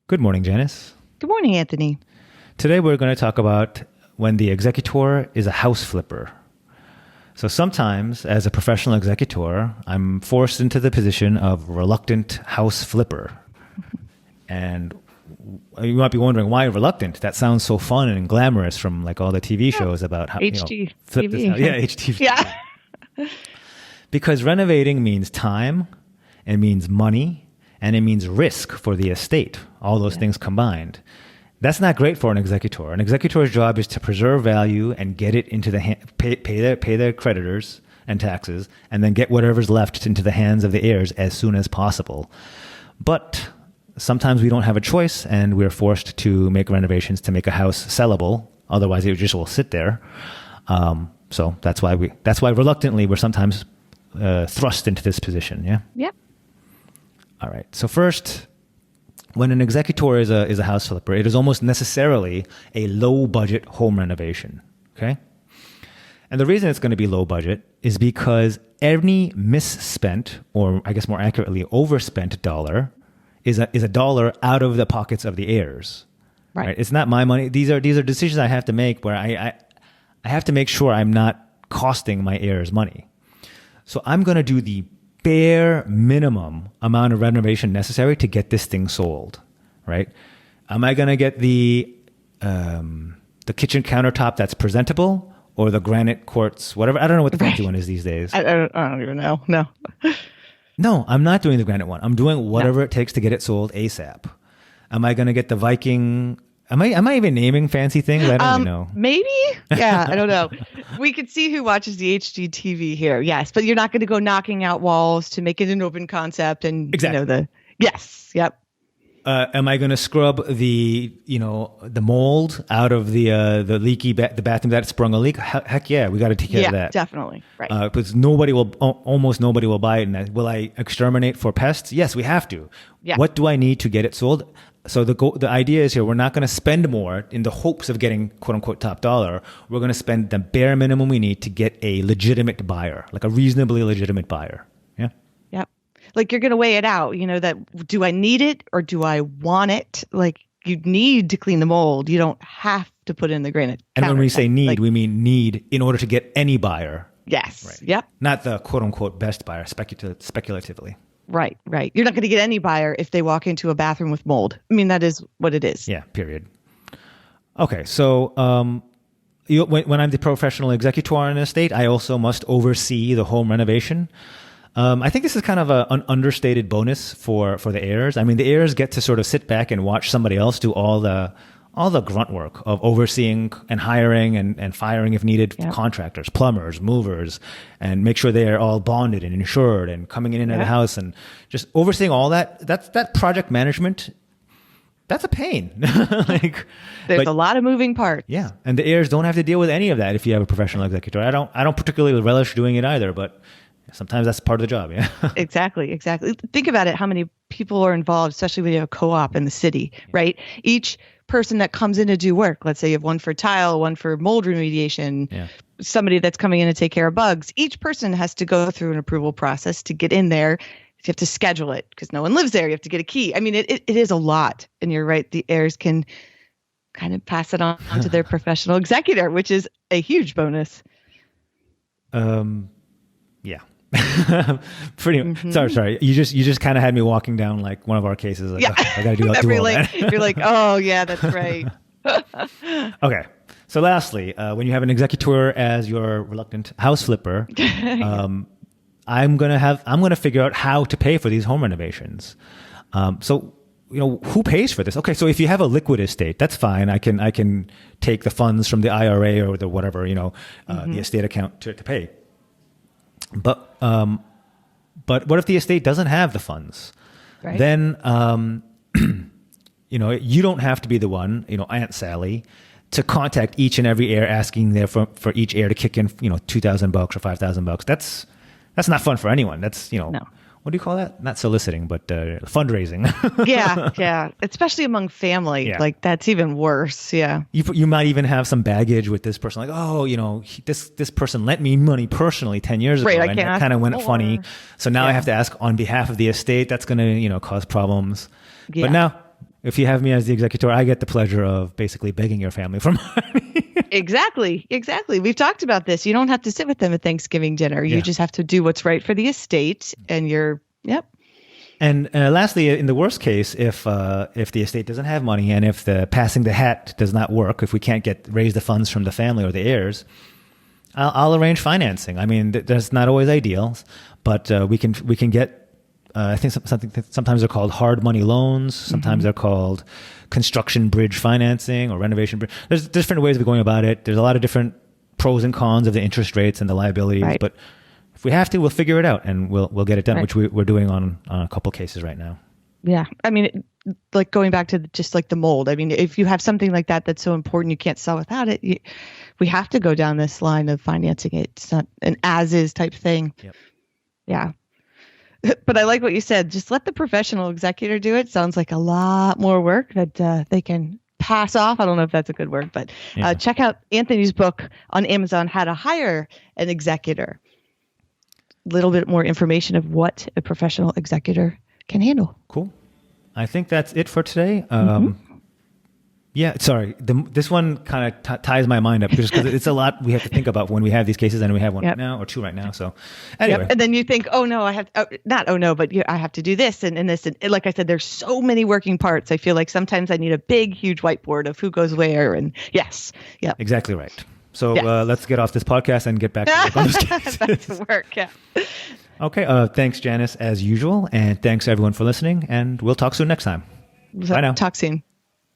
Good morning, Janice. Good morning, Anthony. Today we're going to talk about when the executor is a house flipper. So sometimes, as a professional executor, I'm forced into the position of reluctant house flipper. And you might be wondering, why reluctant? That sounds so fun and glamorous from like all the TV shows about how flip this house. Yeah, HGTV. Yeah. Because renovating means time, it means money, and it means risk for the estate, all those things combined. That's not great for an executor. An executor's job is to preserve value and get it into the pay their creditors and taxes, and then get whatever's left into the hands of the heirs as soon as possible. But sometimes we don't have a choice, and we're forced to make renovations to make a house sellable. Otherwise, it just will sit there. So that's why reluctantly we're sometimes thrust into this position. Yeah. Yeah. All right. So first, when an executor is a house flipper, it is almost necessarily a low budget home renovation. Okay. And the reason it's going to be low budget is because any misspent, or I guess more accurately, overspent dollar is a dollar out of the pockets of the heirs. Right. It's not my money. These are decisions I have to make where I have to make sure I'm not costing my heirs money. So I'm going to do the bare minimum amount of renovation necessary to get this thing sold, right? Am I going to get the kitchen countertop that's presentable, or the granite quartz, whatever? I don't know what the fancy one is these days. I don't even know. No. No, I'm not doing the granite one. I'm doing whatever it takes to get it sold ASAP. Am I going to get the Viking? Am I even naming fancy things? I don't even know. Maybe. Yeah, I don't know. We could see who watches the HGTV here. Yes, but you're not going to go knocking out walls to make it an open concept and exactly. Yes. Yep. Am I going to scrub the mold out of the leaky the bathroom that sprung a leak? Heck yeah, we got to take care of that. Yeah, definitely. Right. Because almost nobody will buy it. And will I exterminate for pests? Yes, we have to. Yeah. What do I need to get it sold? So the idea is here, we're not going to spend more in the hopes of getting quote unquote top dollar. We're going to spend the bare minimum we need to get a legitimate buyer, like a reasonably legitimate buyer. Yeah. Yep. Like you're going to weigh it out, that do I need it or do I want it? Like you need to clean the mold. You don't have to put in the granite. And when we say need, we mean need in order to get any buyer. Yes. Right. Yep. Not the quote unquote best buyer speculatively. Right. You're not going to get any buyer if they walk into a bathroom with mold. I mean, that is what it is. Yeah, period. Okay, so when I'm the professional executor in an estate, I also must oversee the home renovation. I think this is kind of an understated bonus for the heirs. I mean, the heirs get to sort of sit back and watch somebody else do all the grunt work of overseeing and hiring and firing if needed contractors, plumbers, movers, and make sure they are all bonded and insured and coming in and out of the house, and just overseeing all that. That project management, that's a pain. There's a lot of moving parts. Yeah, and the heirs don't have to deal with any of that if you have a professional executor. I don't particularly relish doing it either, but sometimes that's part of the job. Yeah. Exactly. Think about it. How many people are involved, especially when you have a co-op in the city, right? Each person that comes in to do work, let's say you have one for tile, one for mold remediation, somebody that's coming in to take care of bugs. Each person has to go through an approval process to get in there. You have to schedule it because no one lives there. You have to get a key. I mean, it is a lot. And you're right. The heirs can kind of pass it on to their professional executor, which is a huge bonus. Yeah. Pretty. Sorry. You just kind of had me walking down like one of our cases. Like, I got to do all that. You're like, oh yeah, that's right. Okay. So lastly, when you have an executor as your reluctant house flipper, I'm gonna figure out how to pay for these home renovations. So who pays for this? Okay, so if you have a liquid estate, that's fine. I can take the funds from the IRA or the whatever the estate account to pay. But what if the estate doesn't have the funds? Right. Then you don't have to be the one, Aunt Sally, to contact each and every heir asking for each heir to kick in $2,000 or $5,000. That's not fun for anyone. That's No. What do you call that? Not soliciting, but fundraising. Yeah. Especially among family. Yeah. Like that's even worse. Yeah. You might even have some baggage with this person. Like, this person lent me money personally 10 years ago. Right, and it kind of went funny. So now I have to ask on behalf of the estate. That's going to, cause problems. Yeah. But now If you have me as the executor, I get the pleasure of basically begging your family for money. Exactly. We've talked about this. You don't have to sit with them at Thanksgiving dinner. You just have to do what's right for the estate, and yep. And lastly, in the worst case, if the estate doesn't have money and if the passing the hat does not work, if we can't raise the funds from the family or the heirs, I'll arrange financing. I mean, that's not always ideal, but we can get. I think sometimes they're called hard money loans. Sometimes they're called construction bridge financing or renovation bridge. There's different ways of going about it. There's a lot of different pros and cons of the interest rates and the liabilities. Right. But if we have to, we'll figure it out and we'll get it done, which we're doing on a couple cases right now. Yeah. I mean, like going back to just like the mold. I mean, if you have something like that that's so important you can't sell without it, we have to go down this line of financing it. It's not an as-is type thing. Yep. Yeah. But I like what you said. Just let the professional executor do it. Sounds like a lot more work that they can pass off. I don't know if that's a good word, but check out Anthony's book on Amazon, How to Hire an Executor. A little bit more information of what a professional executor can handle. Cool. I think that's it for today. Yeah, sorry. This one kind of ties my mind up just because it's a lot we have to think about when we have these cases, and we have one right now or two right now. So anyway. And then you think, oh no, I have I have to do this and this. And like I said, there's so many working parts. I feel like sometimes I need a big, huge whiteboard of who goes where. And yes. Yeah. Exactly right. So let's get off this podcast and get back to work on those cases. Back to work, yeah. Okay. Thanks, Janice, as usual. And thanks everyone for listening. And we'll talk soon next time. Bye now. Talk soon.